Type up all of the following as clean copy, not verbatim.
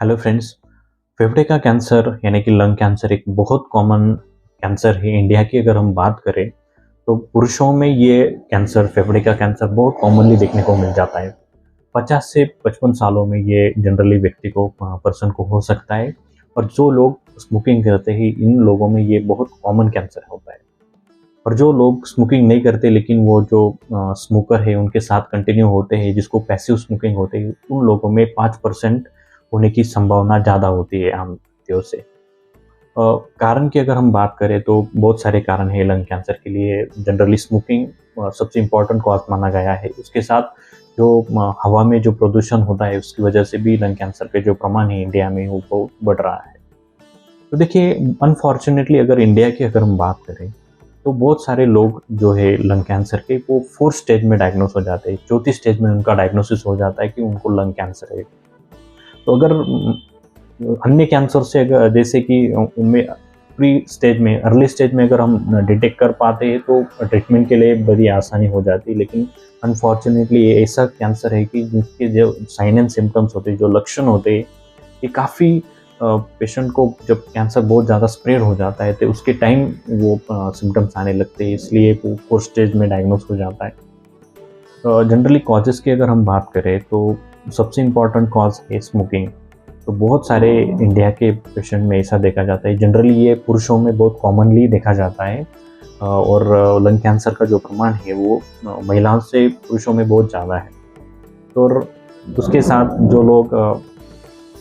Hello friends. फेफड़े का cancer यानी कि लंग कैंसर एक बहुत कॉमन कैंसर है। इंडिया की अगर हम बात करें तो पुरुषों में ये कैंसर, फेफड़े का कैंसर बहुत कॉमनली देखने को मिल जाता है। 50 से 55 सालों में ये जनरली व्यक्ति को पर्सन को हो सकता है। और जो लोग स्मोकिंग करते हैं इन लोगों में ये बहुत कॉमन कैंसर होता है। और जो लोग स्मोकिंग नहीं करते लेकिन वो जो स्मोकर है उनके साथ कंटिन्यू होते हैं, जिसको पैसिव स्मोकिंग होते हैं, उन लोगों में 5% होने की संभावना ज़्यादा होती है आम व्यक्तियों से। कारण की अगर हम बात करें तो बहुत सारे कारण हैं लंग कैंसर के लिए। जनरली स्मोकिंग सबसे इम्पोर्टेंट कॉज माना गया है। उसके साथ जो हवा में जो प्रदूषण होता है उसकी वजह से भी लंग कैंसर के जो प्रमाण है इंडिया में वो बहुत बढ़ रहा है। तो देखिए, अनफॉर्चुनेटली अगर इंडिया की अगर हम बात करें तो बहुत सारे लोग जो है लंग कैंसर के वो 4th स्टेज में डायग्नोस हो जाते हैं। चौथी स्टेज में उनका डायग्नोसिस हो जाता है कि उनको लंग कैंसर है। तो अगर अन्य कैंसर से अगर जैसे कि उनमें प्री स्टेज में, अर्ली स्टेज में अगर हम डिटेक्ट कर पाते हैं तो ट्रीटमेंट के लिए बड़ी आसानी हो जाती है। लेकिन अनफॉर्चुनेटली ये ऐसा कैंसर है कि जिसके जो साइन एंड सिम्टम्स होते हैं, जो लक्षण होते हैं, ये काफ़ी पेशेंट को जब कैंसर बहुत ज़्यादा स्प्रेड हो जाता है तो उसके टाइम वो सिम्टम्स आने लगते हैं, इसलिए वो 4th स्टेज में डायग्नोस हो जाता है। जनरली कॉजेज़ की अगर हम बात करें तो सबसे इम्पॉर्टेंट कॉज है स्मोकिंग। तो बहुत सारे इंडिया के पेशेंट में ऐसा देखा जाता है। जनरली ये पुरुषों में बहुत कॉमनली देखा जाता है। और लंग कैंसर का जो प्रमाण है वो महिलाओं से पुरुषों में बहुत ज़्यादा है। तो और उसके साथ जो लोग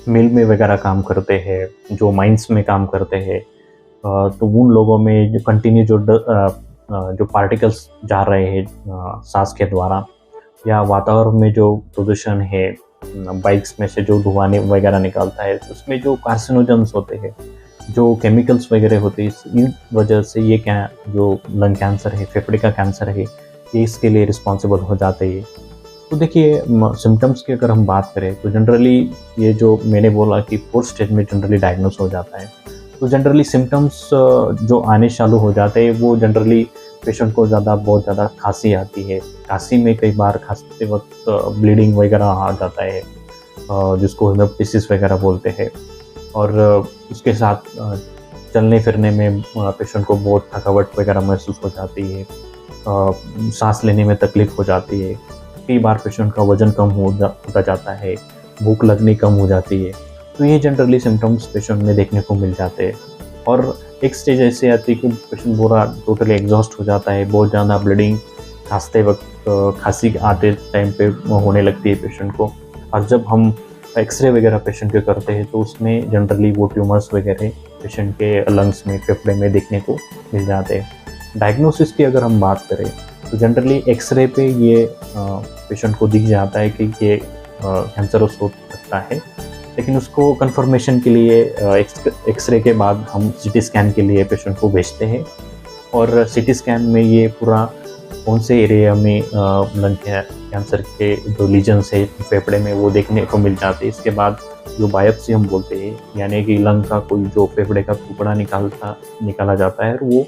मिल में वगैरह काम करते हैं, जो माइंस में काम करते हैं, तो उन लोगों में जो कंटिन्यू जो पार्टिकल्स जा रहे हैं सांस के द्वारा, या वातावरण में जो प्रदूषण है, बाइक्स में से जो धुआं वगैरह निकलता है, उसमें जो कार्सिनोजेंस होते हैं, जो केमिकल्स वगैरह होते हैं, इन वजह से ये क्या जो लंग कैंसर है, फेफड़े का कैंसर है, ये इसके लिए रिस्पॉन्सिबल हो जाते हैं। तो देखिए, सिम्टम्स की अगर हम बात करें तो जनरली ये जो मैंने बोला कि 4th स्टेज में जनरली डायग्नोस हो जाता है। तो जनरली सिम्टम्स जो आने चालू हो जाते हैं वो जनरली पेशेंट को बहुत ज़्यादा खांसी आती है। खांसी में कई बार खांसते वक्त ब्लीडिंग वगैरह आ जाता है, जिसको हेमोप्टिसिस वगैरह बोलते हैं। और उसके साथ चलने फिरने में पेशेंट को बहुत थकावट वगैरह महसूस हो जाती है। सांस लेने में तकलीफ हो जाती है। कई बार पेशेंट का वजन कम होता जाता है, भूख लगनी कम हो जाती है। तो ये जनरली सिम्टम्स पेशेंट में देखने को मिल जाते हैं। और एक स्टेज ऐसे आती है कि पेशेंट पूरा टोटली एग्जॉस्ट हो जाता है, बहुत ज़्यादा ब्लीडिंग खांसते वक्त, खांसी आते टाइम पे होने लगती है पेशेंट को। और जब हम एक्सरे वगैरह पेशेंट के करते हैं तो उसमें जनरली वो ट्यूमर्स वगैरह पेशेंट के लंग्स में, फेफड़े में देखने को मिल जाते हैं। डायग्नोसिस की अगर हम बात करें तो जनरली एक्सरे पे ये पेशेंट को दिख जाता है कि ये कैंसरस हो सकता है। लेकिन उसको कंफर्मेशन के लिए एक्सरे के बाद हम सीटी स्कैन के लिए पेशेंट को भेजते हैं। और सीटी स्कैन में ये पूरा कौन से एरिया में लंग कैंसर के जो लीजन्स है फेफड़े में वो देखने को मिल जाते हैं। इसके बाद जो बायोप्सी हम बोलते हैं, यानी कि लंग का कोई जो फेफड़े का टुकड़ा निकाला जाता है, वो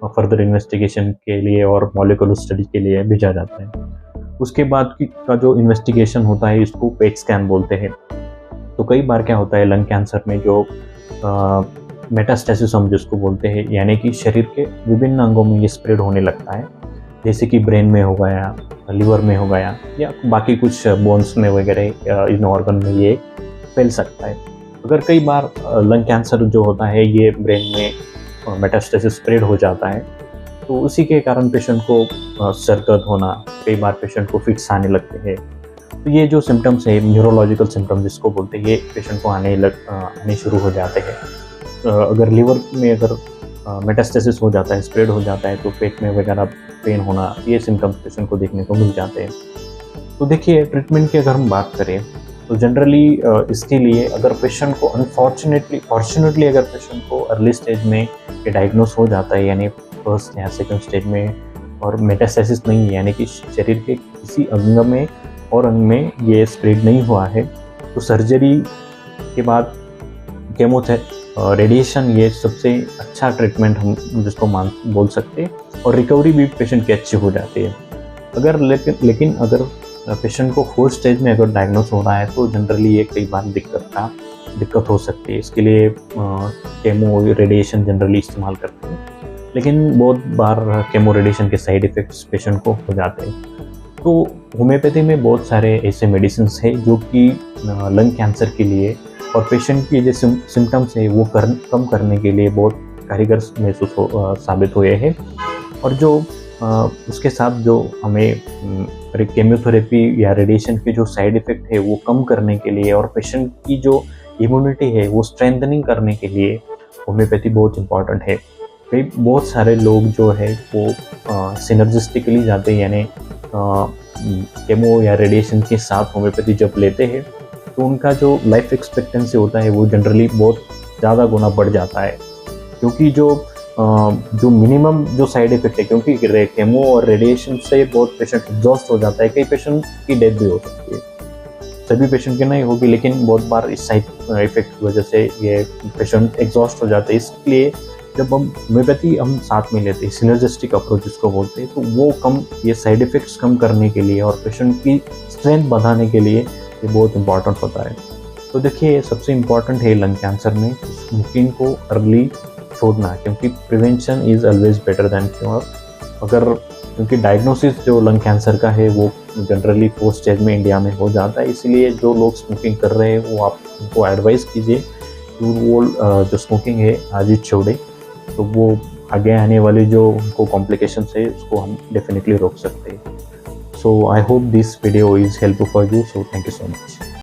फर्दर इन्वेस्टिगेशन के लिए और मॉलिक्यूलर स्टडी के लिए भेजा जाता है। उसके बाद का जो इन्वेस्टिगेशन होता है इसको पेट स्कैन बोलते हैं। तो कई बार क्या होता है लंग कैंसर में जो मेटास्टेसिस हम जिसको बोलते हैं, यानी कि शरीर के विभिन्न अंगों में ये स्प्रेड होने लगता है, जैसे कि ब्रेन में हो गया, लिवर में हो गया, या बाकी कुछ बोन्स में वगैरह इन ऑर्गन में ये फैल सकता है। अगर कई बार लंग कैंसर जो होता है ये ब्रेन में मेटास्टेसिस स्प्रेड हो जाता है तो उसी के कारण पेशेंट को सर दर्द होना, कई बार पेशेंट को फिट्स आने लगते हैं। तो ये जो सिम्टम्स है, न्यूरोलॉजिकल सिम्टम्स जिसको बोलते हैं, ये पेशेंट को आने शुरू हो जाते हैं। अगर लिवर में अगर मेटास्टेसिस हो जाता है, स्प्रेड हो जाता है, तो पेट में वगैरह पेन होना, ये सिम्टम्स पेशेंट को देखने को मिल जाते हैं। तो देखिए, ट्रीटमेंट की अगर हम बात करें तो जनरली इसके लिए अगर पेशेंट को फॉर्चुनेटली अगर पेशेंट को अर्ली स्टेज में ये डायग्नोस हो जाता है, यानी 1st या 2nd स्टेज में, और मेटास्टेसिस नहीं है, यानी कि शरीर के किसी अंग में ये स्प्रेड नहीं हुआ है, तो सर्जरी के बाद रेडिएशन ये सबसे अच्छा ट्रीटमेंट हम जिसको बोल सकते हैं। और रिकवरी भी पेशेंट की अच्छी हो जाती है। लेकिन अगर पेशेंट को 4th स्टेज में अगर डायग्नोस हो रहा है तो जनरली ये कई बार दिक्कत हो सकती है। इसके लिए केमो रेडिएशन जनरली इस्तेमाल करते हैं, लेकिन बहुत बार केमो रेडिएशन के साइड इफ़ेक्ट्स पेशेंट को हो जाते हैं। तो होम्योपैथी में बहुत सारे ऐसे मेडिसिन्स हैं जो कि लंग कैंसर के लिए और पेशेंट की जो सिम्टम्स है वो कम करने के लिए बहुत कारीगर साबित हुए हैं। और जो उसके साथ जो हमें केमोथेरेपी या रेडिएशन के जो साइड इफ़ेक्ट है वो कम करने के लिए और पेशेंट की जो इम्यूनिटी है वो स्ट्रेंथनिंग करने के लिए होम्योपैथी बहुत इम्पॉर्टेंट है। कई बहुत सारे लोग जो है वो सिनर्जिस्टिकली जाते हैं, यानी केमो या रेडिएशन के साथ होम्योपैथी जब लेते हैं तो उनका जो लाइफ एक्सपेक्टेंसी होता है वो जनरली बहुत ज़्यादा गुना बढ़ जाता है, क्योंकि जो मिनिमम जो साइड इफ़ेक्ट है, क्योंकि केमो और रेडिएशन से बहुत पेशेंट एग्जॉस्ट हो जाता है। कई पेशेंट की डेथ भी हो सकती है, सभी पेशेंट की नहीं होगी, लेकिन बहुत बार इस साइड इफ़ेक्ट की वजह से ये पेशेंट एग्जॉस्ट हो जाते हैं। इसलिए जब हम होम्योपैथी साथ में लेते हैं, सिनर्जिस्टिक अप्रोच जिसको बोलते हैं, तो वो ये साइड इफ़ेक्ट्स कम करने के लिए और पेशेंट की स्ट्रेंथ बढ़ाने के लिए ये बहुत इम्पॉर्टेंट होता है। तो देखिए, सबसे इम्पॉर्टेंट है लंग कैंसर में स्मोकिंग को अर्ली छोड़ना, क्योंकि prevention is always better than cure. क्योंकि डायग्नोसिस जो लंग कैंसर का है वो जनरली 4th स्टेज में इंडिया में हो जाता है, इसलिए जो लोग स्मोकिंग कर रहे हैं वो आप उनको एडवाइस कीजिए कि वो जो स्मोकिंग है आज ही छोड़े, तो वो आगे आने वाले जो उनको कॉम्प्लिकेशंस है उसको हम डेफिनेटली रोक सकते हैं। So I hope this video is helpful for you, so thank you so much.